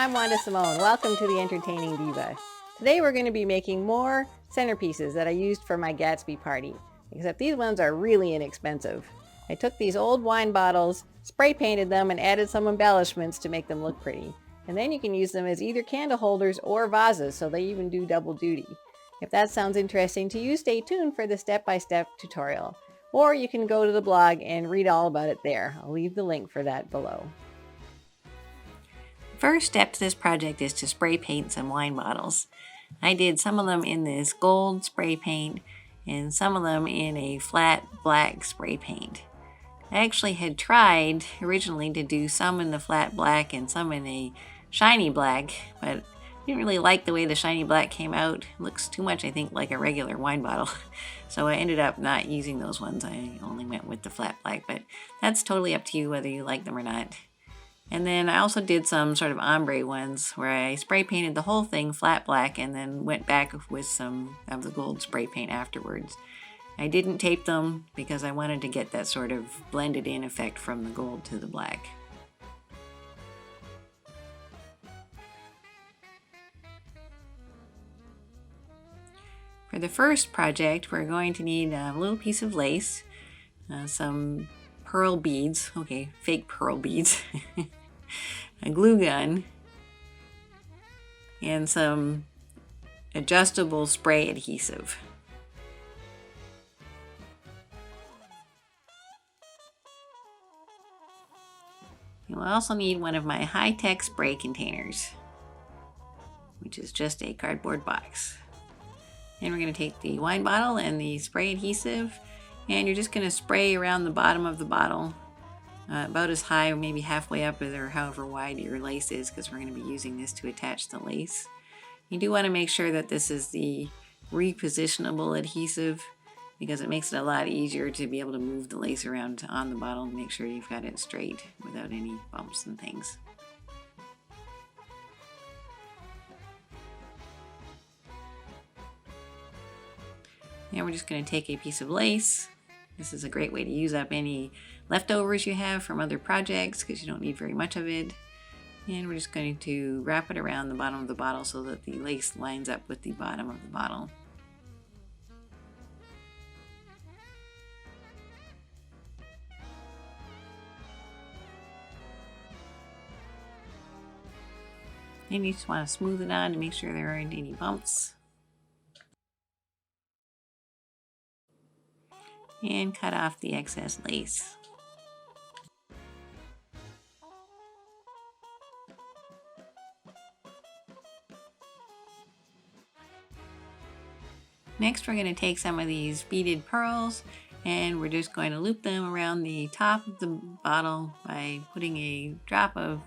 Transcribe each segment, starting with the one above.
I'm Wanda Simone. Welcome to the Entertaining Diva. Today we're going to be making more centerpieces that I used for my Gatsby party, except these ones are really inexpensive. I took these old wine bottles, spray painted them, and added some embellishments to make them look pretty. And then you can use them as either candle holders or vases, so they even do double duty. If that sounds interesting to you, stay tuned for the step-by-step tutorial. Or you can go to the blog and read all about it there. I'll leave the link for that below. First step to this project is to spray paint some wine bottles. I did some of them in this gold spray paint and some of them in a flat black spray paint. I actually had tried originally to do some in the flat black and some in a shiny black, but I didn't really like the way the shiny black came out. It looks too much, I think, like a regular wine bottle. So I ended up not using those ones. I only went with the flat black, but that's totally up to you whether you like them or not. And then I also did some sort of ombre ones where I spray painted the whole thing flat black and then went back with some of the gold spray paint afterwards. I didn't tape them because I wanted to get that sort of blended in effect from the gold to the black. For the first project, we're going to need a little piece of lace, some pearl beads, okay, fake pearl beads, a glue gun, and some adjustable spray adhesive. You'll also need one of my high-tech spray containers, which is just a cardboard box. And we're going to take the wine bottle and the spray adhesive, and you're just going to spray around the bottom of the bottle about as high or maybe halfway up or however wide your lace is, because we're going to be using this to attach the lace. You do want to make sure that this is the repositionable adhesive because it makes it a lot easier to be able to move the lace around on the bottle and make sure you've got it straight without any bumps and things. Now we're just going to take a piece of lace. This is a great way to use up any leftovers you have from other projects because you don't need very much of it. And we're just going to wrap it around the bottom of the bottle so that the lace lines up with the bottom of the bottle. And you just want to smooth it on to make sure there aren't any bumps. And cut off the excess lace. Next, we're going to take some of these beaded pearls and we're just going to loop them around the top of the bottle by putting a drop of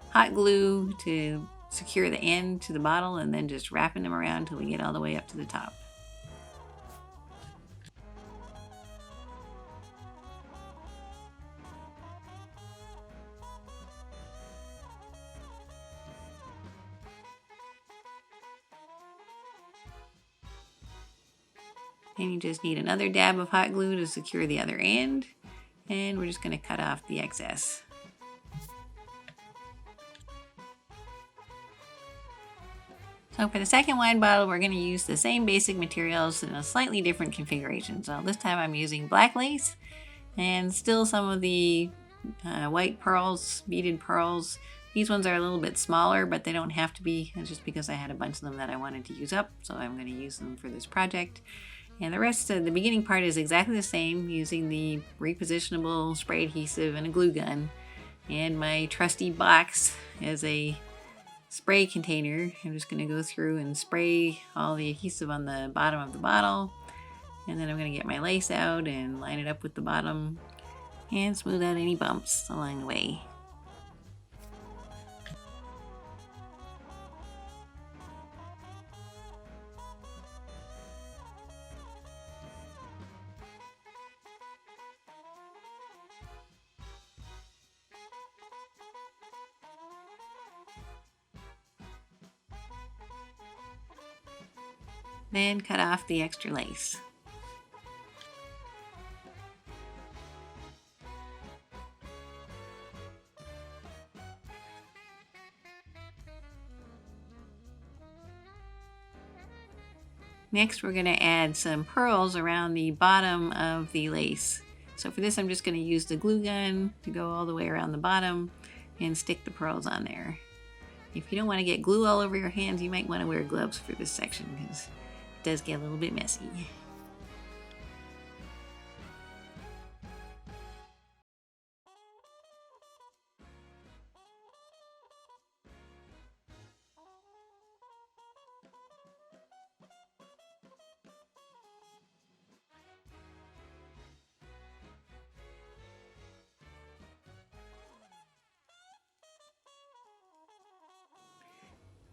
hot glue to secure the end to the bottle and then just wrapping them around until we get all the way up to the top. And you just need another dab of hot glue to secure the other end. And we're just going to cut off the excess. So for the second wine bottle, we're going to use the same basic materials in a slightly different configuration. So this time I'm using black lace and still some of the white pearls, beaded pearls. These ones are a little bit smaller, but they don't have to be. It's just because I had a bunch of them that I wanted to use up. So I'm going to use them for this project. And the rest of the beginning part is exactly the same, using the repositionable spray adhesive and a glue gun. And my trusty box as a spray container. I'm just going to go through and spray all the adhesive on the bottom of the bottle. And then I'm going to get my lace out and line it up with the bottom and smooth out any bumps along the way. Then cut off the extra lace. Next, we're going to add some pearls around the bottom of the lace. So for this, I'm just going to use the glue gun to go all the way around the bottom and stick the pearls on there. If you don't want to get glue all over your hands, you might want to wear gloves for this section because it does get a little bit messy.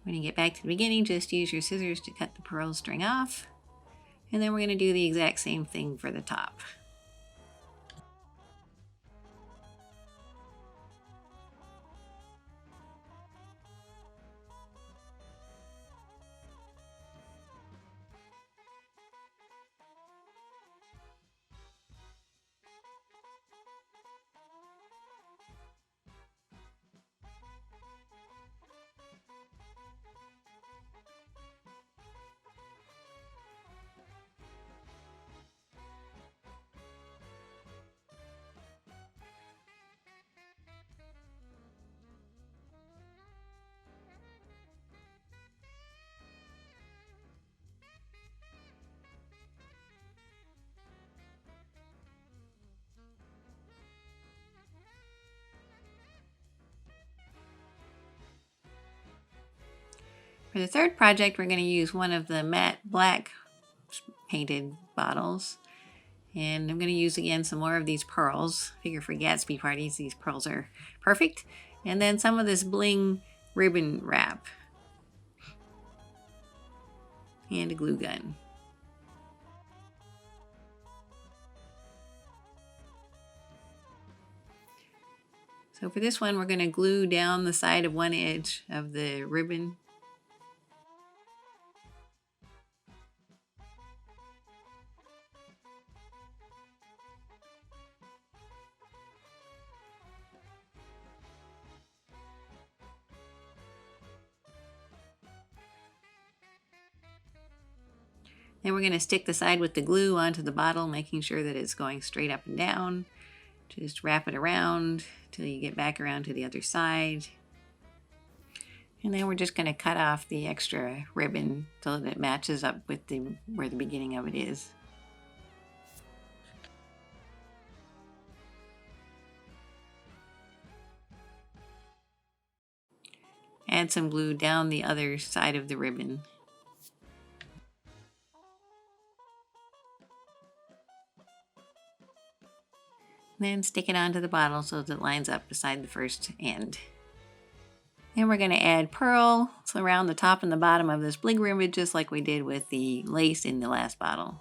When you get back to the beginning, just use your scissors to cut the pearl string off. And then we're going to do the exact same thing for the top. For the third project, we're going to use one of the matte black painted bottles. And I'm going to use again some more of these pearls. Figure for Gatsby parties, these pearls are perfect. And then some of this bling ribbon wrap. And a glue gun. So for this one, we're going to glue down the side of one edge of the ribbon. Then we're going to stick the side with the glue onto the bottle, making sure that it's going straight up and down. Just wrap it around till you get back around to the other side. And then we're just going to cut off the extra ribbon so that it matches up with where the beginning of it is. Add some glue down the other side of the ribbon. Then stick it onto the bottle so that it lines up beside the first end. Then we're going to add pearl around the top and the bottom of this bling ribbon, just like we did with the lace in the last bottle.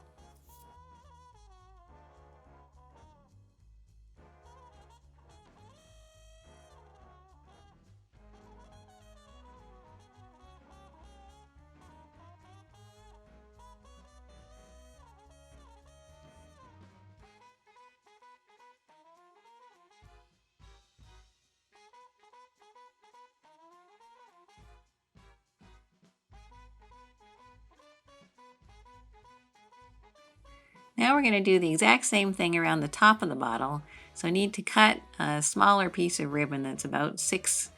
Now we're going to do the exact same thing around the top of the bottle. So I need to cut a smaller piece of ribbon that's about 6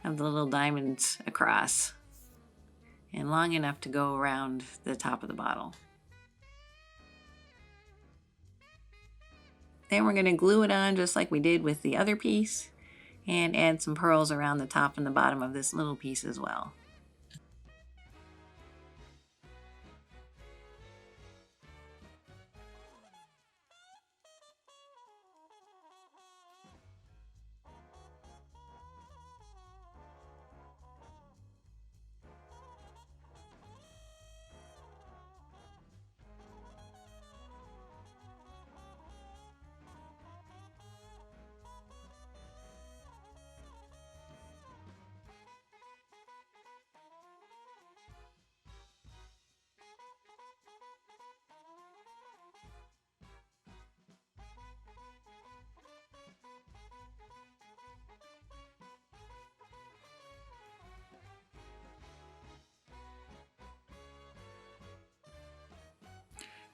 of the little diamonds across and long enough to go around the top of the bottle. Then we're going to glue it on just like we did with the other piece and add some pearls around the top and the bottom of this little piece as well.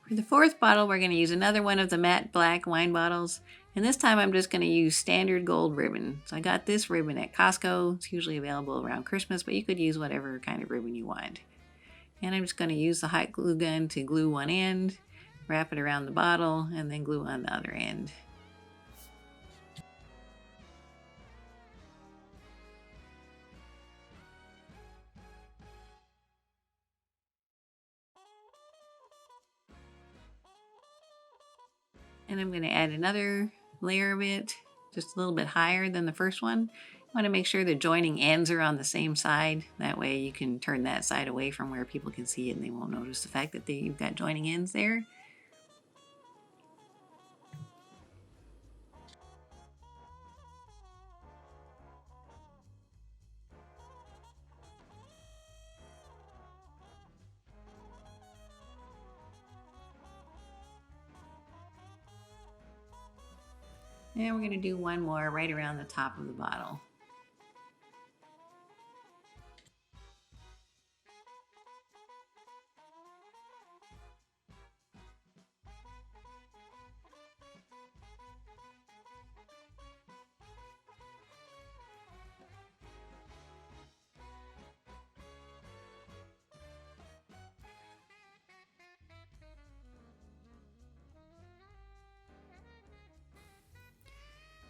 For the fourth bottle, we're going to use another one of the matte black wine bottles. And this time I'm just going to use standard gold ribbon. So I got this ribbon at Costco. It's usually available around Christmas, but you could use whatever kind of ribbon you want. And I'm just going to use the hot glue gun to glue one end, wrap it around the bottle, and then glue on the other end. And I'm going to add another layer of it, just a little bit higher than the first one. I want to make sure the joining ends are on the same side. That way you can turn that side away from where people can see it and they won't notice the fact that you've got joining ends there. And we're going to do one more right around the top of the bottle.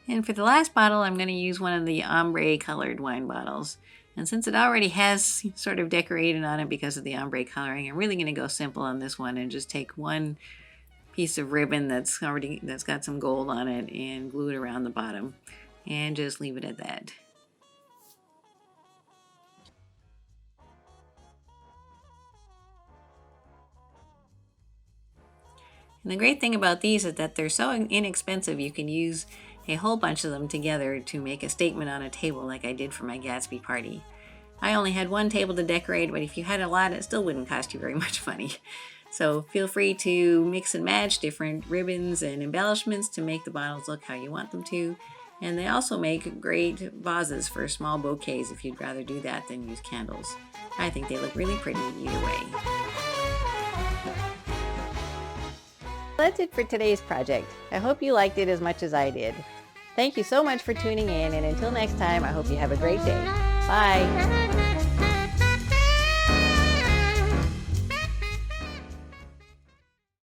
And for the last bottle, I'm going to use one of the ombre colored wine bottles. And since it already has sort of decorated on it because of the ombre coloring, I'm really going to go simple on this one and just take one piece of ribbon that's got some gold on it and glue it around the bottom and just leave it at that. And the great thing about these is that they're so inexpensive, you can use a whole bunch of them together to make a statement on a table like I did for my Gatsby party. I only had one table to decorate, but if you had a lot, it still wouldn't cost you very much money. So feel free to mix and match different ribbons and embellishments to make the bottles look how you want them to. And they also make great vases for small bouquets if you'd rather do that than use candles. I think they look really pretty either way. That's it for today's project. I hope you liked it as much as I did. Thank you so much for tuning in, and until next time, I hope you have a great day. Bye!